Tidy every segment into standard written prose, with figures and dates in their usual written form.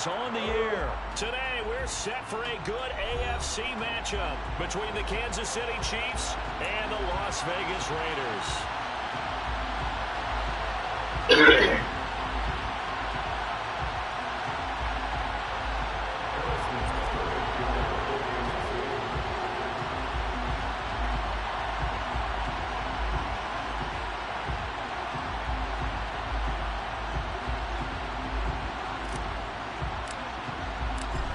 is on the air. Today, we're set for a good AFC matchup between the Kansas City Chiefs and the Las Vegas Raiders.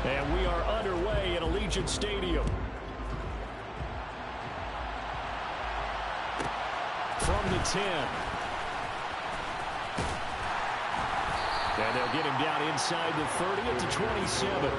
And we are underway at Allegiant Stadium. From the 10. And they'll get him down inside the 30 at the 27.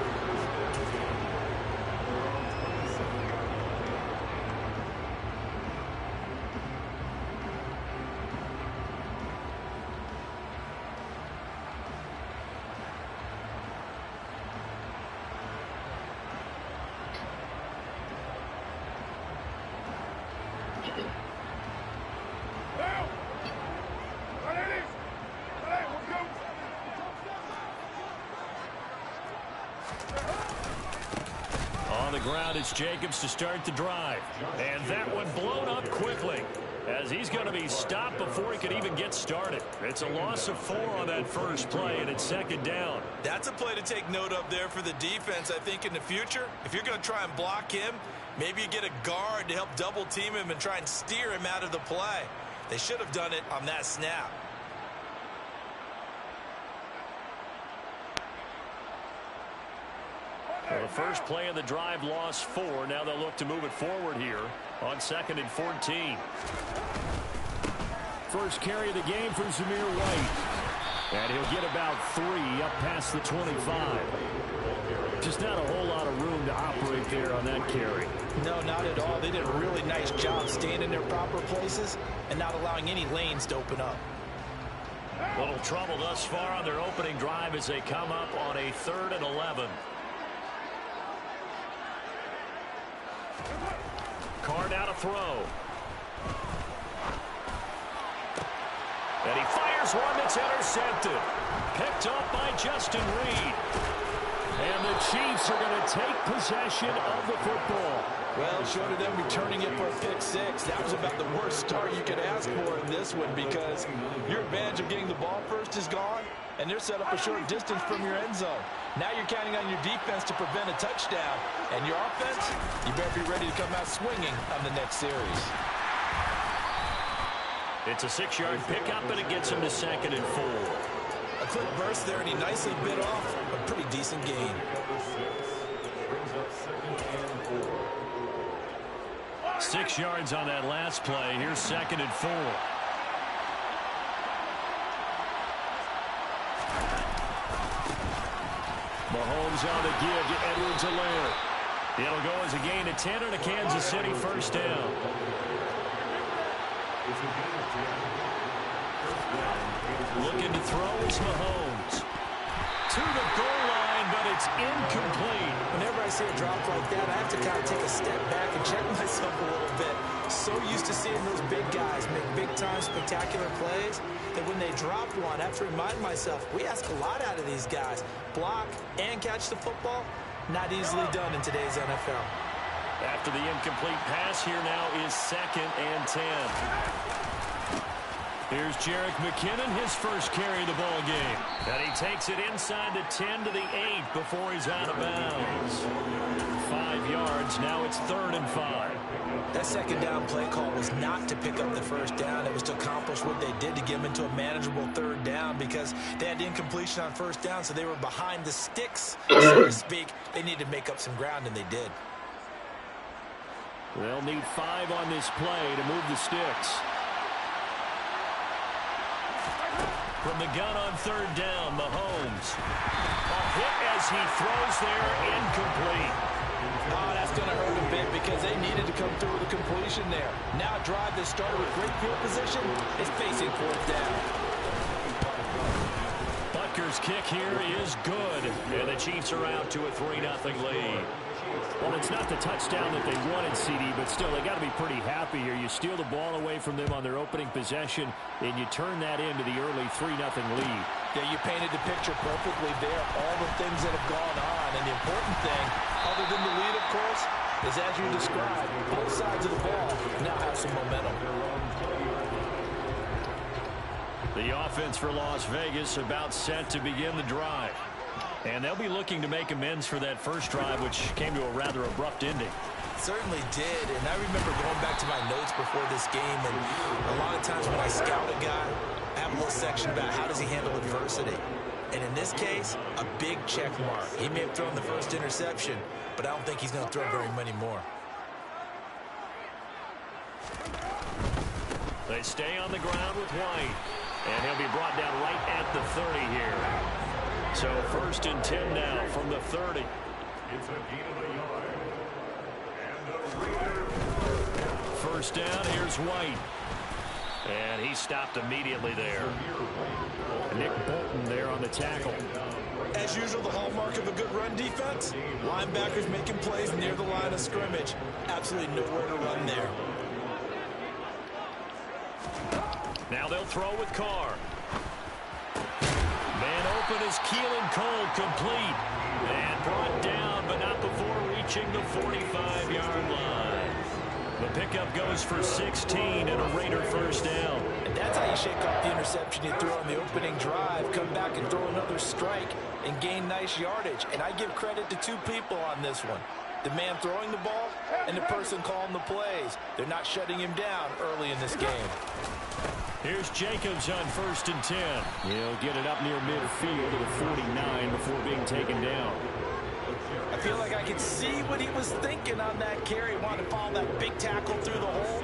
On the ground, it's Jacobs to start the drive. And that one blown up quickly, as he's going to be stopped before he can even get started. It's a loss of 4 on that first play, and it's second down. That's a play to take note of there for the defense, I think, in the future. If you're going to try and block him, maybe you get a guard to help double team him and try and steer him out of the play. They should have done it on that snap. Well, the first play of the drive lost 4. Now they'll look to move it forward here on 2nd and 14. First carry of the game from Zamir White. And he'll get about 3 up past the 25. Just not a whole lot of room to operate there on that carry. No, not at all. They did a really nice job staying in their proper places and not allowing any lanes to open up. Little trouble thus far on their opening drive as they come up on a 3rd and 11. Card out a throw. And he fires one that's intercepted. Picked up by Justin Reed. And the Chiefs are going to take possession of the football. Well, short of them returning it for a pick-6, that was about the worst start you could ask for in this one, because your advantage of getting the ball first is gone, and they're set up a short distance from your end zone. Now you're counting on your defense to prevent a touchdown, and your offense, you better be ready to come out swinging on the next series. It's a 6-yard pickup, and it gets him to 2nd and 4. A quick burst there, and he nicely bit off a pretty decent gain. 6 yards on that last play. Here's 2nd and 4. Mahomes on the give to Edwards-Helaire. It'll go as a gain of 10 and a Kansas City first down. Looking to throw is Mahomes. To the goal line, but it's incomplete. Whenever I see a drop like that, I have to kind of take a step back and check myself a little bit. So used to seeing those big guys make big-time spectacular plays that when they drop one, I have to remind myself, we ask a lot out of these guys. Block and catch the football, not easily done in today's NFL. After the incomplete pass, here now is 2nd and 10. Here's Jerick McKinnon, his first carry of the ball game. And he takes it inside the 10 to the 8 before he's out of bounds. 5 yards, now it's 3rd and 5. That second down play call was not to pick up the first down. It was to accomplish what they did to get them into a manageable 3rd down, because they had the incompletion on first down, so they were behind the sticks, so to speak. They needed to make up some ground, and they did. They'll need 5 on this play to move the sticks. From the gun on 3rd down, Mahomes. A hit as he throws there, incomplete. Oh, that's going to hurt a bit, because they needed to come through with a completion there. Now a drive that started with great field position is facing 4th down. Butker's kick here is good, and the Chiefs are out to a 3-0 lead. Well, it's not the touchdown that they wanted, CD, but still, they got to be pretty happy here. You steal the ball away from them on their opening possession, and you turn that into the early 3-0 lead. Yeah, you painted the picture perfectly there, all the things that have gone on. And the important thing, other than the lead, of course, is as you described, both sides of the ball now have some momentum. The offense for Las Vegas about set to begin the drive. And they'll be looking to make amends for that first drive, which came to a rather abrupt ending. Certainly did, and I remember going back to my notes before this game, and a lot of times when I scout a guy, I have a little section about how does he handle adversity. And in this case, a big check mark. He may have thrown the first interception, but I don't think he's going to throw very many more. They stay on the ground with White, and he'll be brought down right at the 30 here. So 1st and 10 now from the 30. It's a gain of a yard. First down, here's White. And he stopped immediately there. Nick Bolton there on the tackle. As usual, the hallmark of a good run defense, linebackers making plays near the line of scrimmage. Absolutely nowhere to run there. Now they'll throw with Carr. Man open is Keelan Cole, complete. And brought down, but not before reaching the 45-yard line. The pickup goes for 16 and a Raider first down. And that's how you shake off the interception you threw on the opening drive, come back and throw another strike and gain nice yardage. And I give credit to two people on this one. The man throwing the ball and the person calling the plays. They're not shutting him down early in this game. Here's Jacobs on 1st and 10. He'll get it up near midfield to the 49 before being taken down. I feel like I could see what he was thinking on that carry. Wanted to follow that big tackle through the hole.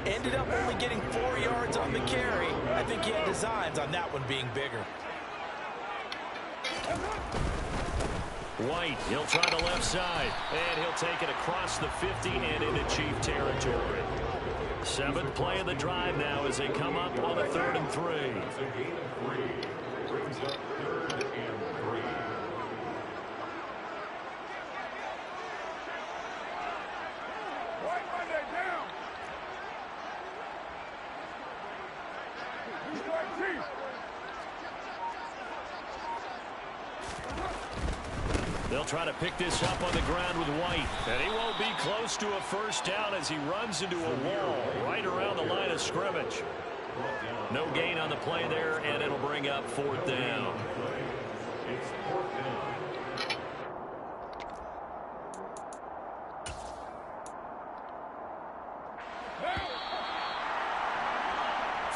Ended up only getting 4 yards on the carry. I think he had designs on that one being bigger. White, he'll try the left side. And he'll take it across the 50 and into Chief territory. 7th play of the drive now as they come up on a 3rd and 3. It's a gain of 3. Brings up 3rd and 3. They'll try to pick this up on the ground with White. And he won't be close to a first down as he runs into a wall right around the line of scrimmage. No gain on the play there, and it'll bring up 4th down. It's 4th down.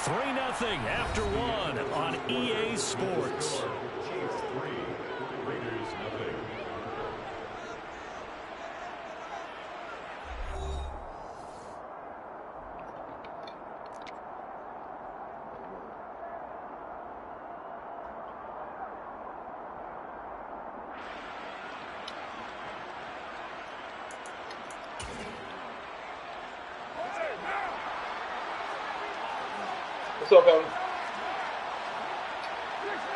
3-0 after 1 on EA Sports. Chiefs 3, Raiders 0. What's up, Evan?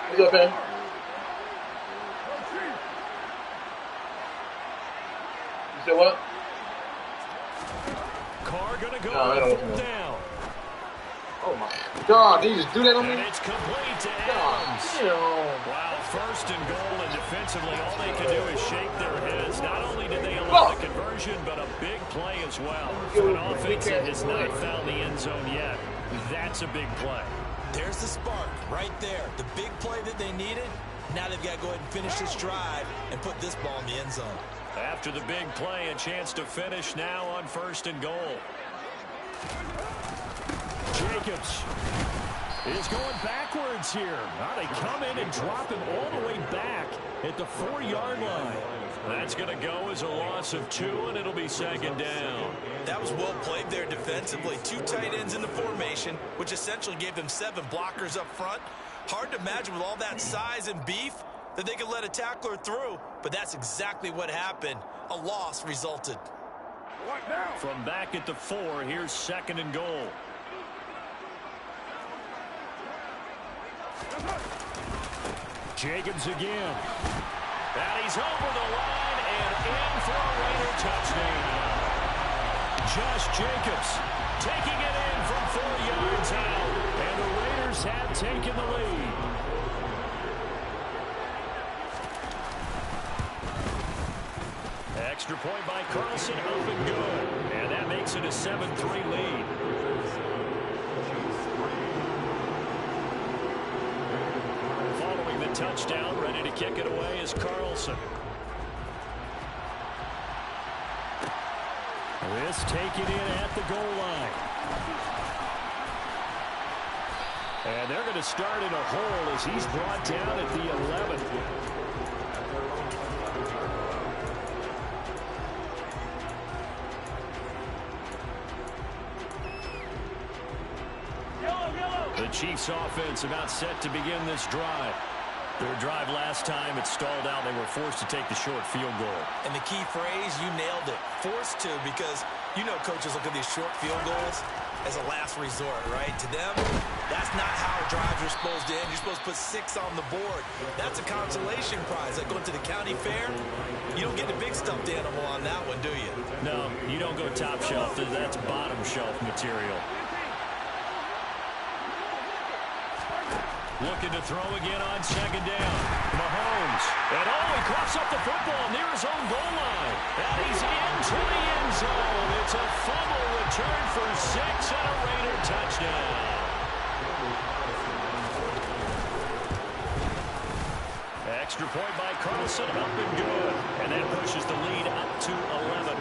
What's up, Evan? You said what? Carr gonna go No, I don't want to. down. Oh my God, did you just do that on me? And it's complete to God, Adams. damn. Wow, 1st and goal, and defensively, all they can do is shake their heads. Not only did they allow the conversion, but a big play as well. For an offense that has not found the end zone yet, that's a big play. There's the spark right there. The big play that they needed. Now they've got to go ahead and finish this drive and put this ball in the end zone. After the big play, a chance to finish now on 1st and goal. Jacobs is going backwards here. Now they come in and drop him all the way back at the 4-yard line. That's going to go as a loss of 2, and it'll be 2nd down. That was well played there defensively. 2 tight ends in the formation, which essentially gave them 7 blockers up front. Hard to imagine with all that size and beef that they could let a tackler through, but that's exactly what happened. A loss resulted. From back at the 4, here's 2nd and goal. Jacobs again. And he's over the line and in for a Raider touchdown. Josh Jacobs taking it in from 4 yards out. And the Raiders have taken the lead. Extra point by Carlson, up and good. And that makes it a 7-3 lead. Following the touchdown, ready to kick it away is Carlson. This taken in at the goal line. And they're going to start in a hole as he's brought down at the 11. The Chiefs offense about set to begin this drive. Their drive last time, it stalled out. They were forced to take the short field goal. And the key phrase, you nailed it. Forced to, because you know coaches look at these short field goals as a last resort, right? To them, that's not how drives are supposed to end. You're supposed to put 6 on the board. That's a consolation prize. Like going to the county fair, you don't get the big stuffed animal on that one, do you? No, you don't go top shelf. That's bottom shelf material. Looking to throw again on second down. Mahomes. And he coughs up the football near his own goal line. And he's into the end zone. It's a fumble return for 6 and a Raider touchdown. Extra point by Carlson, up and good. And that pushes the lead up to 11.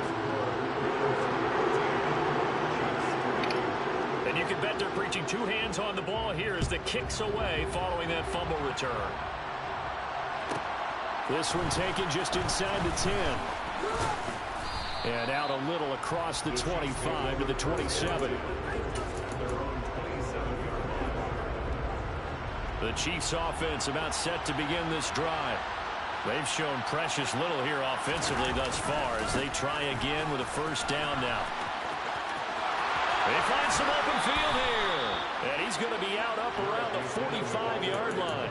And you can bet they're preaching 2 hands on the ball here as the kick's away following that fumble return. This one taken just inside the 10. And out a little across the 25 to the 27. The Chiefs offense about set to begin this drive. They've shown precious little here offensively thus far as they try again with a first down now. They find some open field here. And he's going to be out up around the 45-yard line.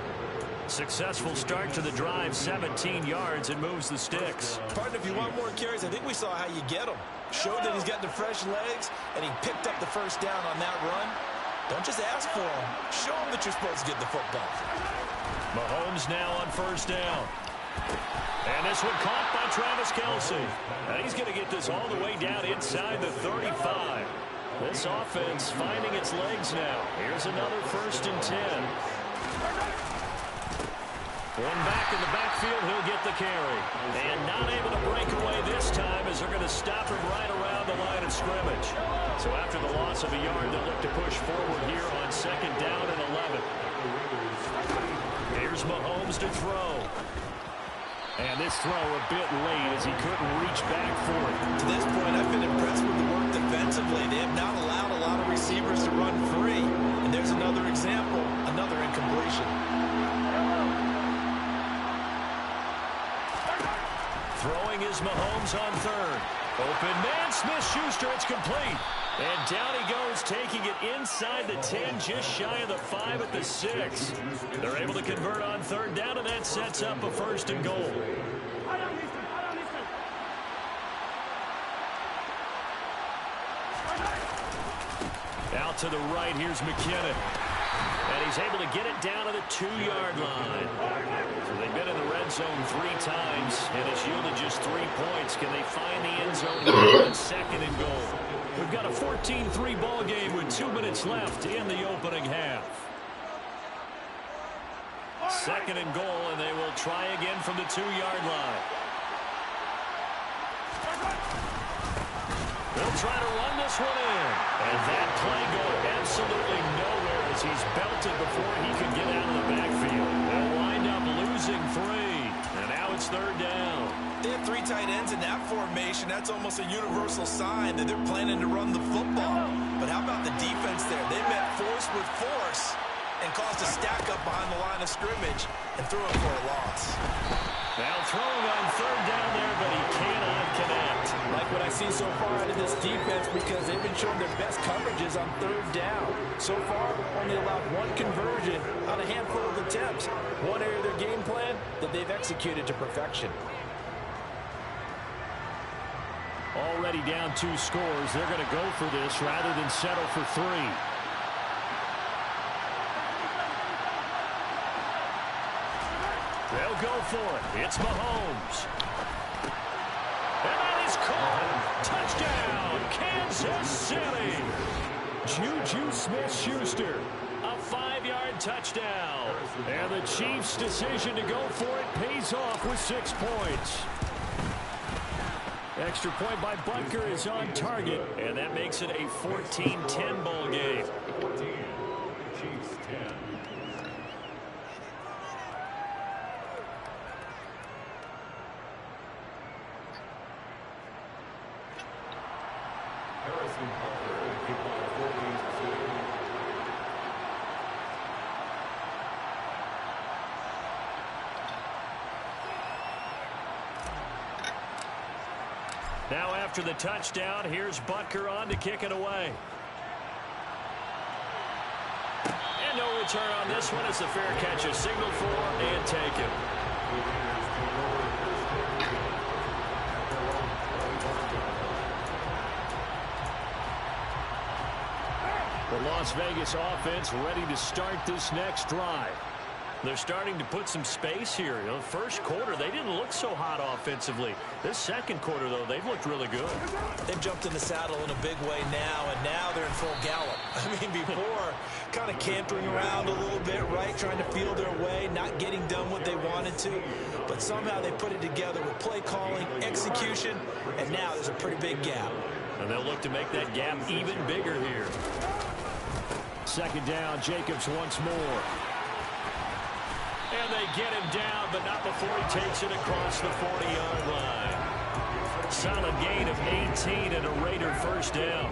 Successful start to the drive, 17 yards, and moves the sticks. Partner, if you want more carries, I think we saw how you get them. Showed that he's got the fresh legs, and he picked up the first down on that run. Don't just ask for him. Show him that you're supposed to get the football. Mahomes now on first down. And this one caught by Travis Kelce. And he's going to get this all the way down inside the 35. This offense finding its legs now. Here's another 1st and 10. One back in the backfield, he'll get the carry. And not able to break away this time as they're going to stop him right around the line of scrimmage. So after the loss of a yard, they'll look to push forward here on 2nd down and 11. Here's Mahomes to throw. And this throw a bit late as he couldn't reach back for it. To this point, I've been impressed with the work defensively. They have not allowed a lot of receivers to run free. And there's another example, another incompletion. Throwing is Mahomes on 3rd. Open man, Smith-Schuster, it's complete. And down he goes, taking it inside the 10, just shy of the 5 at the 6. They're able to convert on 3rd down, and that sets up a 1st and goal. Out to the right, here's McKinnon. And he's able to get it down to the 2-yard line. So they've been in the red zone 3 times, and it's yielded just 3 points. Can they find the end zone on 2nd and goal? We've got a 14-3 ball game with 2 minutes left in the opening half. 2nd and goal, and they will try again from the 2-yard line. They'll try to run this one in. And that play going absolutely nowhere as he's belted before he can get out of the backfield. They'll wind up losing 3. And now it's 3rd down. They have 3 tight ends in that formation. That's almost a universal sign that they're planning to run the football. But how about the defense there? They met force with force and caused a stack up behind the line of scrimmage and threw it for a loss. Now throwing on 3rd down there, but he cannot connect. Like what I see so far out of this defense, because they've been showing their best coverages on 3rd down. So far, only allowed 1 conversion on a handful of attempts. One area of their game plan that they've executed to perfection. Already down 2 scores. They're going to go for this rather than settle for 3. They'll go for it. It's Mahomes. And Kansas City. Juju Smith-Schuster, a 5-yard touchdown. And the Chiefs' decision to go for it pays off with 6 points. Extra point by Butker is on target, and that makes it a 14-10 ball game. 14, Chiefs 10. Harrison Butker, kick off 14 City. Now after the touchdown, here's Butker on to kick it away. And no return on this one. It's a fair catch, a signal for and taken. The Las Vegas offense ready to start this next drive. They're starting to put some space here. You know, first quarter, they didn't look so hot offensively. This second quarter, though, they've looked really good. They've jumped in the saddle in a big way now, and now they're in full gallop. I mean, before, kind of cantering around a little bit, right, trying to feel their way, not getting done what they wanted to. But somehow they put it together with play calling, execution, and now there's a pretty big gap. And they'll look to make that gap even bigger here. Second down, Jacobs once more. And they get him down, but not before he takes it across the 40-yard line. Solid gain of 18 and a Raider first down.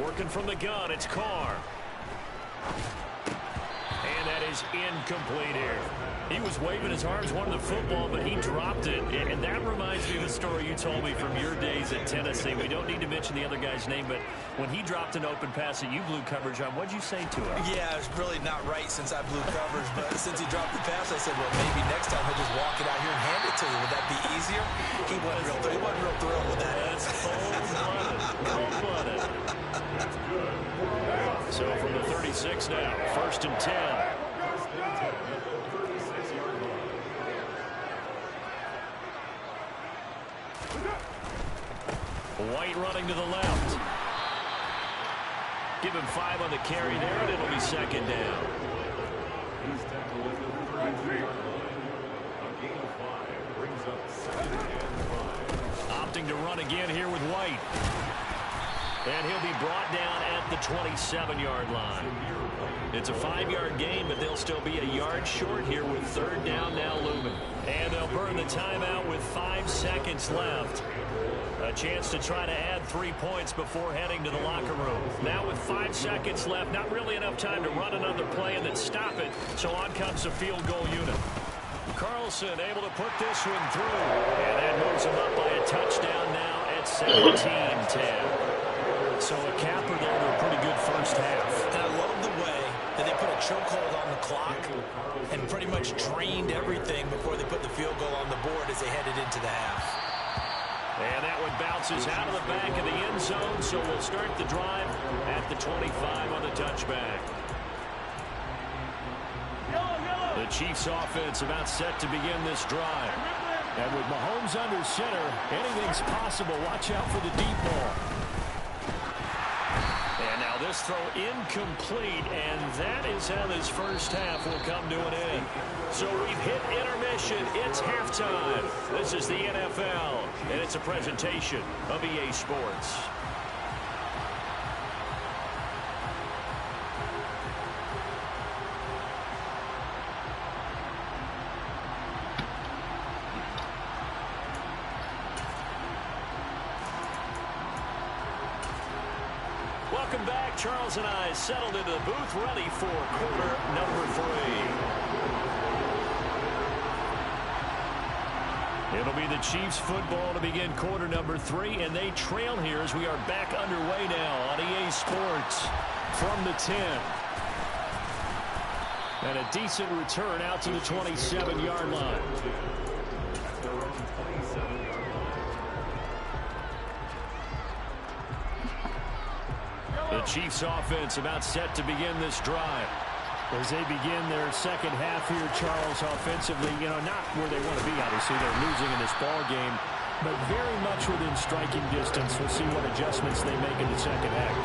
Working from the gun, it's Carr. And that is incomplete here. He was waving his arms, wanted the football, but he dropped it. And that reminds me of the story you told me from your days at Tennessee. We don't need to mention the other guy's name, but when he dropped an open pass that you blew coverage on, what'd you say to him? Yeah, it's really not right since I blew coverage, but since he dropped the pass, I said, well, maybe next time he'll just walk it out here and hand it to you. Would that be easier? He wasn't real thrilled with that. That's cold-blooded. So from the 36 now, 1st and 10. White running to the left. Give him 5 on the carry there, and it'll be second down. He's tackled at the 33-yard line. A gain of 5 brings up 2nd and 5. Opting to run again here with White. And he'll be brought down at the 27-yard line. It's a 5-yard gain, but they'll still be a yard short here with 3rd down now looming. And they'll burn the timeout with 5 seconds left. A chance to try to add 3 points before heading to the locker room. Now with 5 seconds left, not really enough time to run another play and then stop it. So on comes the field goal unit. Carlson able to put this one through. And that moves him up by a touchdown now at 17-10. So a capper there to a pretty good first half. And I love the way that they put a chokehold on the clock and pretty much drained everything before they put the field goal on the board as they headed into the half. And that one bounces out of the back of the end zone, so we'll start the drive at the 25 on the touchback. The Chiefs offense about set to begin this drive. And with Mahomes under center, anything's possible. Watch out for the deep ball. And now this throw incomplete, and that is how this first half will come to an end. So we've hit intermission. It's halftime. This is the NFL, and it's a presentation of EA Sports. Welcome back. Charles and I settled into the booth, ready for quarter number 3. It'll be the Chiefs football to begin quarter number 3, and they trail here as we are back underway now on EA Sports from the 10. And a decent return out to the 27-yard line. The Chiefs offense about set to begin this drive. As they begin their second half here, Charles, offensively, not where they want to be, obviously. They're losing in this ball game, but very much within striking distance. We'll see what adjustments they make in the second half.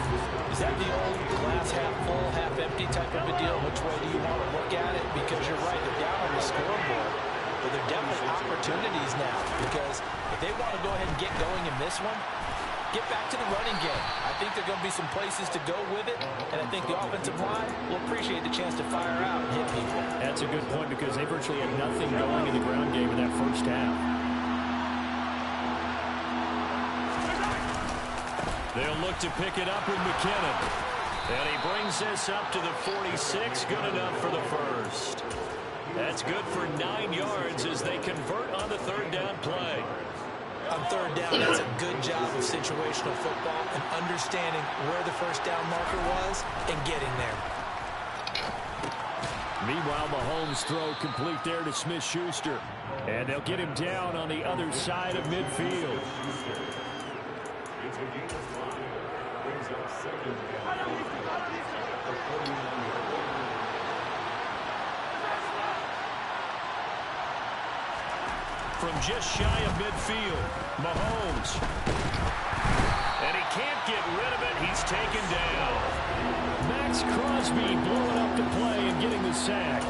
Is that the old glass half full, half empty type of a deal? Which way do you want to look at it? Because you're right, they're down on the scoreboard, but they're definitely opportunities now. Because if they want to go ahead and get going in this one, get back to the running game. I think there are going to be some places to go with it, and I think the offensive line will appreciate the chance to fire out and hit people. That's a good point because they virtually had nothing going in the ground game in that first half. They'll look to pick it up with McKinnon. And he brings this up to the 46. Good enough for the first. That's good for 9 yards as they convert on the third down play. On third down, that's a good job of situational football and understanding where the first down marker was and getting there. Meanwhile, Mahomes' throw complete there to Smith-Schuster. And they'll get him down on the other side of midfield. It's a game of 5. Brings up second down. From just shy of midfield, Mahomes. And he can't get rid of it. He's taken down. Max Crosby blowing up the play and getting the sack.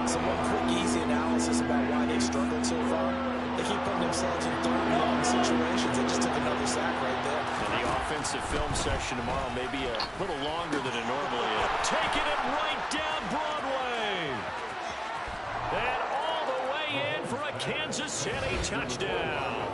So one quick, easy analysis about why they struggled so far. They keep putting themselves in third and long situations. They just took another sack right there. And the offensive film section tomorrow may be a little longer than it normally is. Taking it right down Broadway. And all the way in for a Kansas City touchdown.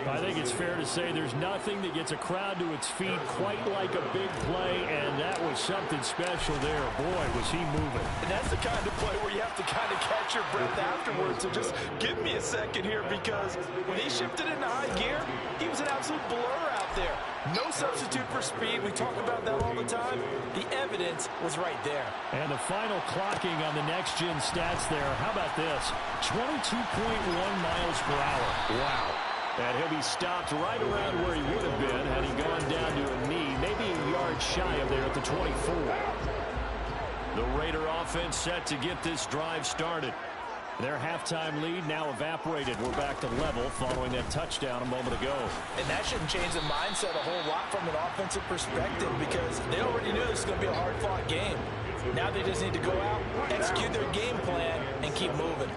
I think it's fair to say there's nothing that gets a crowd to its feet quite like a big play, and that was something special there. Boy, was he moving. And that's the kind of play where you have to kind of catch your breath afterwards. So just give me a second here, because when he shifted into high gear, he was an absolute blur out there. No substitute for speed. We talk about that all the time. The evidence was right there. And the final clocking on the next-gen stats there. How about this? 22.1 miles per hour. Wow. And he'll be stopped right around where he would have been had he gone down to a knee, maybe a yard shy of there at the 24. The Raider offense set to get this drive started. Their halftime lead now evaporated. We're back to level following that touchdown a moment ago. And that shouldn't change the mindset a whole lot from an offensive perspective, because they already knew this was going to be a hard-fought game. Now they just need to go out, execute their game plan, and keep moving.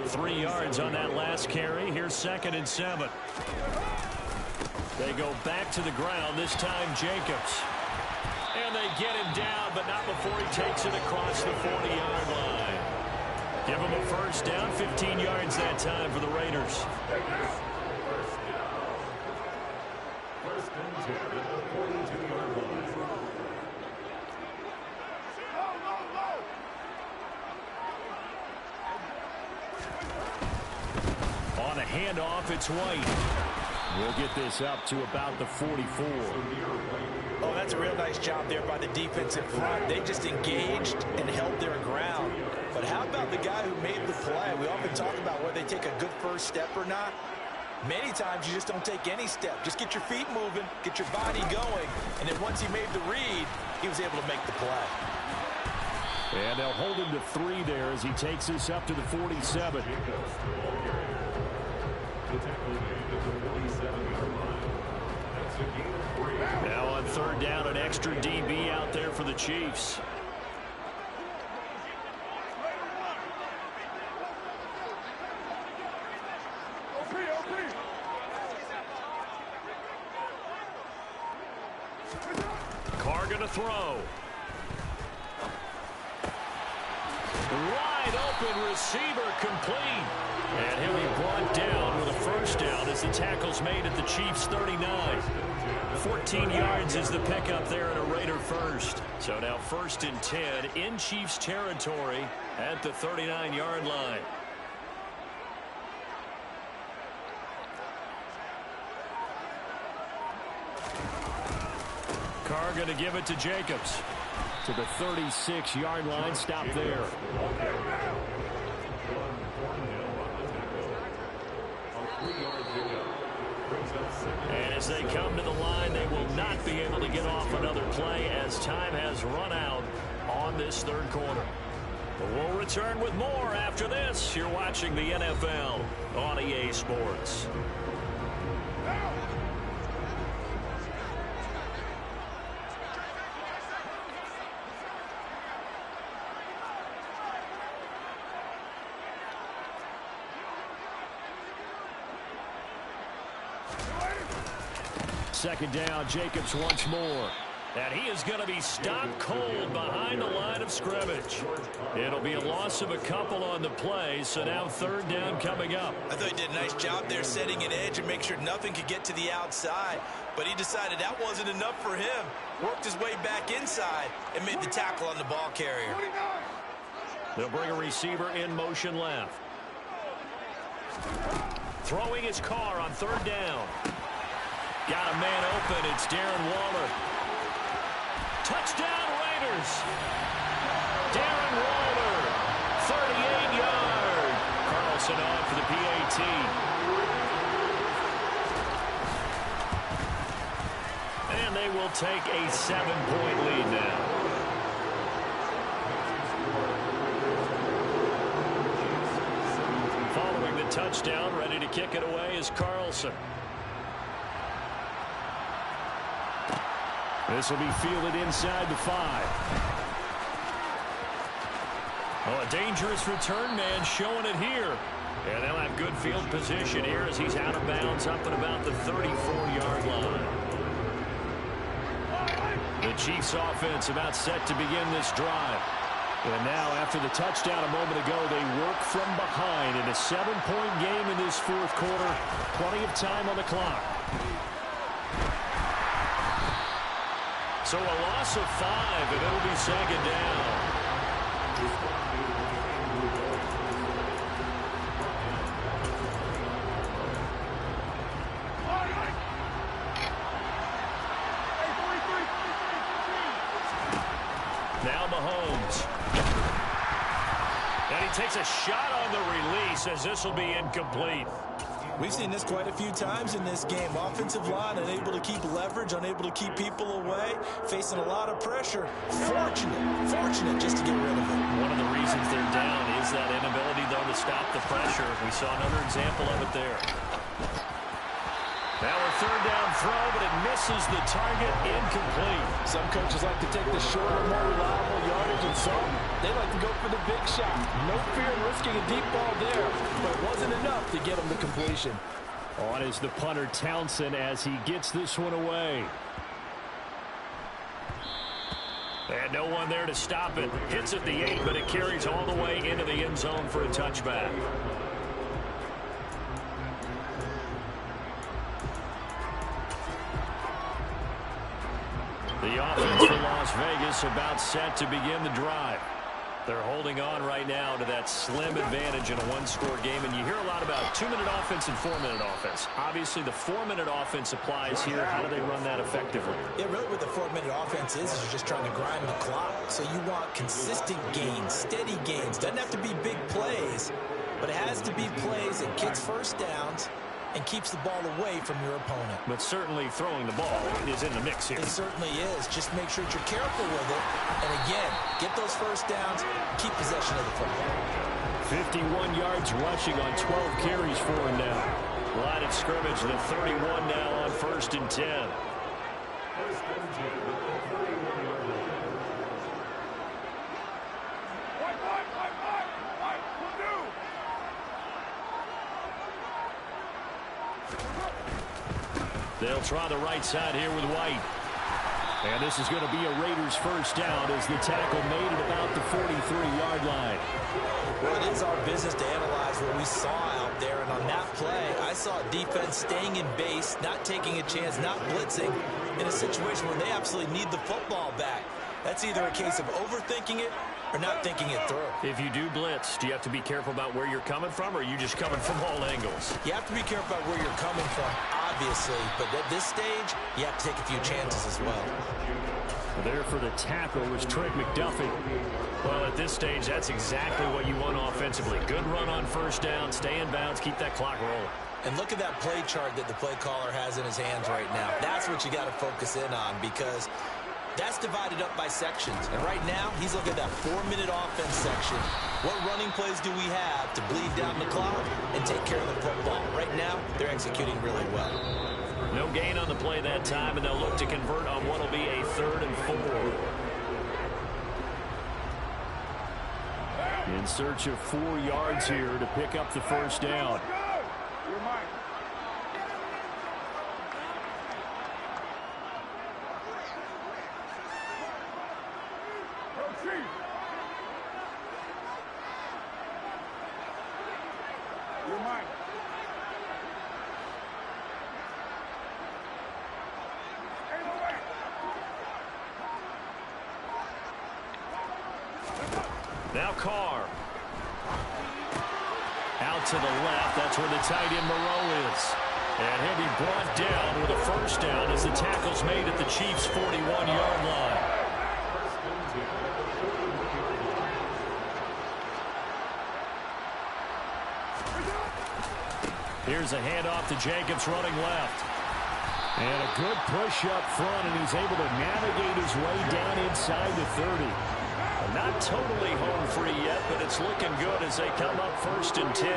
3 yards on that last carry. Here's 2nd and 7. They go back to the ground, this time Jacobs. And they get him down, but not before he takes it across the 40-yard line. Give him a first down, 15 yards that time for the Raiders. First and 10 at the 42-yard line. On a handoff, it's White. We'll get this up to about the 44. Oh, that's a real nice job there by the defensive front. They just engaged and held their ground. But how about the guy who made the play? We often talk about whether they take a good first step or not. Many times you just don't take any step. Just get your feet moving, get your body going, and then once he made the read, he was able to make the play. And they'll hold him to 3 there as he takes this up to the 47. Now on third down, an extra DB out there for the Chiefs. Carr gonna throw. Wide open receiver complete. And he'll be brought down with a first down as the tackle's made at the Chiefs' 39. 14 yards is the pickup there in a Raider first. So now 1st and 10 in Chiefs territory at the 39-yard line. Carr going to give it to Jacobs. To the 36-yard line. Stop there. And as they come to the line, they will not be able to get off another play as time has run out on on this third quarter. But we'll return with more after this. You're watching the NFL on EA Sports. Second down, Jacobs once more. And he is going to be stopped cold behind the line of scrimmage. It'll be a loss of a couple on the play, so now third down coming up. I thought he did a nice job there setting an edge and make sure nothing could get to the outside. But he decided that wasn't enough for him. Worked his way back inside and made the tackle on the ball carrier. They'll bring a receiver in motion left. Throwing his car on third down. Got a man open. It's Darren Waller. Touchdown Raiders. Darren Waller, 38-yard. Carlson on for the PAT. And they will take a 7-point lead now. Following the touchdown, ready to kick it away is Carlson. This will be fielded inside the 5. Oh, a dangerous return man showing it here. And they'll have good field position here as he's out of bounds up at about the 34-yard line. The Chiefs offense about set to begin this drive. And now after the touchdown a moment ago, they work from behind in a 7-point game in this fourth quarter. Plenty of time on the clock. So a loss of 5, and it'll be second down. Now Mahomes. And he takes a shot on the release as this will be incomplete. We've seen this quite a few times in this game. Offensive line unable to keep leverage, unable to keep people away, facing a lot of pressure. Fortunate just to get rid of it. One of the reasons they're down is that inability, though, to stop the pressure. We saw another example of it there. Now a third down throw, but it misses the target, incomplete. Some coaches like to take the shorter, more reliable yardage, and some, they like to go for the big shot. No fear in risking a deep ball there, but it wasn't enough to get him the completion. On is the punter Townsend as he gets this one away. And no one there to stop it. Hits at the 8, but it carries all the way into the end zone for a touchback. The offense for Las Vegas about set to begin the drive. They're holding on right now to that slim advantage in a one-score game, and you hear a lot about 2-minute offense and 4-minute offense. Obviously, the 4-minute offense applies here. How do they run that effectively? Yeah, really what the 4-minute offense is you're just trying to grind the clock. So you want consistent gains, steady gains. Doesn't have to be big plays, but it has to be plays that gets first downs and keeps the ball away from your opponent. But certainly throwing the ball is in the mix here. It certainly is. Just make sure that you're careful with it. And again, get those first downs, keep possession of the football. 51 yards rushing on 12 carries for him now. Line of scrimmage, the 31 now on 1st and 10. They'll try the right side here with White. And this is going to be a Raiders first down as the tackle made at about the 43-yard line. Well, it is our business to analyze what we saw out there. And on that play, I saw defense staying in base, not taking a chance, not blitzing in a situation where they absolutely need the football back. That's either a case of overthinking it or not thinking it through. If you do blitz, do you have to be careful about where you're coming from, or are you just coming from all angles? You have to be careful about where you're coming from, obviously. But at this stage, you have to take a few chances as well. There for the tackle was Trent McDuffie. Well, at this stage, that's exactly what you want offensively. Good run on first down, stay in bounds, keep that clock rolling. And look at that play chart that the play caller has in his hands right now. That's what you got to focus in on, because That's divided up by sections. And right now, he's looking at that 4-minute offense section. What running plays do we have to bleed down the clock and take care of the football? Right now, they're executing really well. No gain on the play that time, and they'll look to convert on what will be a 3rd and 4. In search of 4 yards here to pick up the first down. Now Carr. Out to the left. That's where the tight end Moreau is. And he'll be brought down with a first down as the tackle's made at the Chiefs' 41-yard line. Here's a handoff to Jacobs running left. And a good push up front, and he's able to navigate his way down inside the 30. Not totally home free yet, but it's looking good as they come up 1st and 10.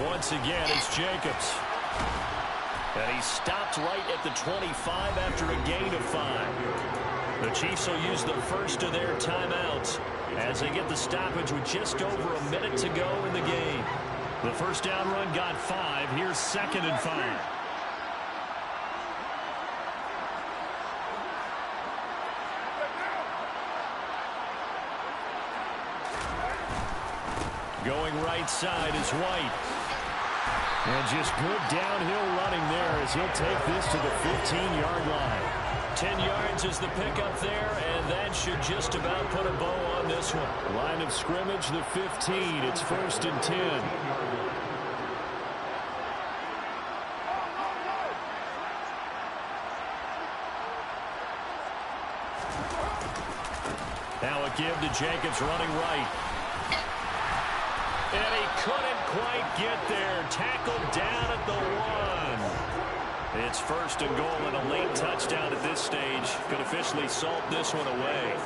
Once again, it's Jacobs. And he stopped right at the 25 after a gain of 5. The Chiefs will use the first of their timeouts as they get the stoppage with just over a minute to go in the game. The first down run got 5. Here's 2nd and 5. Going right side is White. And just good downhill running there as he'll take this to the 15-yard line. 10 yards is the pickup there, and that should just about put a bow on this one. Line of scrimmage, the 15. It's 1st and 10. Now a give to Jacobs running right. And he couldn't quite get there. Tackled down at the 1. It's 1st and goal and a late touchdown at this stage. Could officially salt this one away.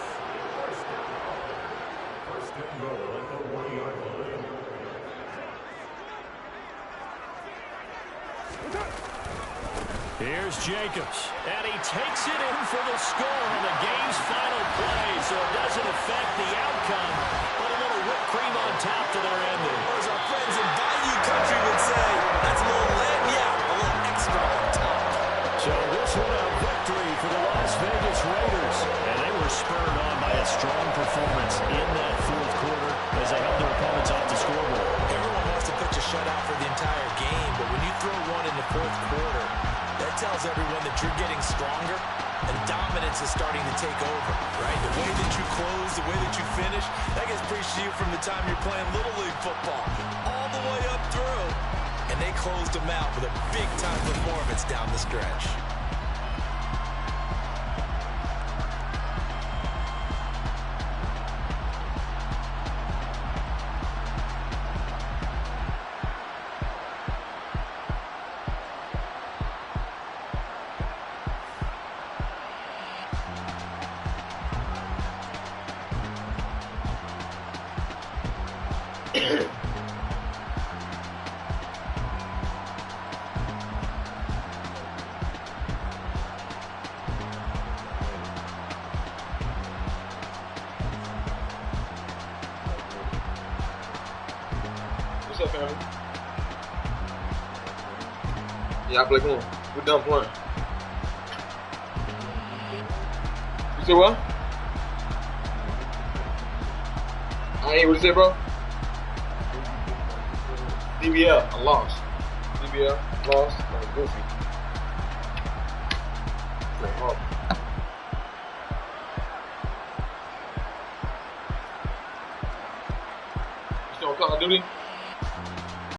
First and goal at the 1-yard line. Here's Jacobs. And he takes it in for the score on the game's final play. So it doesn't affect the outcome, but a little whipped cream on top to their ending. Or as our friends in Bayou Country would say, that's a little lagniappe, a little extra on top. So this one a victory for the Las Vegas Raiders. And they were spurred on by a strong performance in that 4th quarter as they held their opponents off the scoreboard. Everyone wants to pitch a shutout for the entire game, but when you throw one in the 4th quarter, that tells everyone that you're getting stronger and dominance is starting to take over, right? The way that you close, the way that you finish, that gets preached to you from the time you're playing Little League football all the way up through. And they closed them out with a big-time performance down the stretch. What's up, family? Yeah, I play cool. We're done playing. You said what? I ain't what you say, bro? DBL, I lost. DBL, lost, like goofy. Like, oh.